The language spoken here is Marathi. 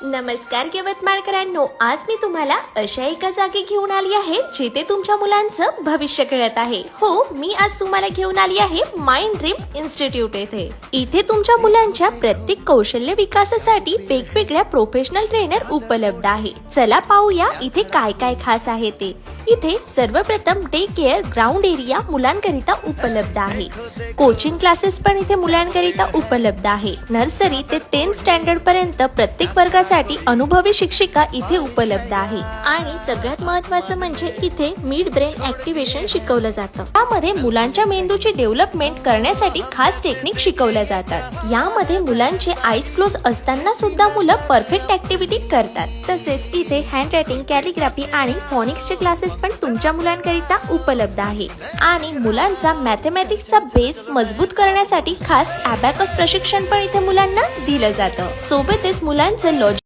नमस्कार यवतमाळकरांनो, आज मी तुम्हाला अशा एका जागी घेऊन आली आहे जिथे तुमच्या मुलांचं भविष्य घडत आहे. हो, मी आज तुम्हाला घेऊन आली आहे माइंड ड्रीम इन्स्टिट्यूट येथे. इथे तुमच्या मुलांच्या प्रत्येक कौशल्य विकासासाठी वेगवेगळ्या प्रोफेशनल ट्रेनर उपलब्ध आहे. चला पाहूया इथे काय काय खास आहे ते. इथे सर्वप्रथम डे केअर ग्राउंड एरिया मुलांकरिता उपलब्ध आहे. कोचिंग क्लासेस पण इथे मुलांकरिता उपलब्ध आहे. नर्सरी ते 10th स्टँडर्ड पर्यंत प्रत्येक वर्गासाठी अनुभवी शिक्षिका इथे उपलब्ध आहे. आणि सगळ्यात महत्त्वाचं म्हणजे इथे मिड ब्रेन ऍक्टिव्हेशन शिकवलं जातं. यामध्ये मुलांच्या मेंदूची डेव्हलपमेंट करण्यासाठी खास टेक्निक शिकवल्या जातात. यामध्ये मुलांचे आईज क्लोज असताना सुद्धा मुलं परफेक्ट ऍक्टिव्हिटी करतात. तसेच इथे हँड रायटिंग, कॅलिग्राफी आणि फोनिक्सचे क्लासेस पण तुमच्या मुलांकरिता उपलब्ध आहे. आणि मुलांचा मॅथमॅटिक्सचा बेस मजबूत करण्यासाठी खास अबॅकस प्रशिक्षण पण इथे मुलांना दिलं जातं. सोबतच मुलांचं लॉजिक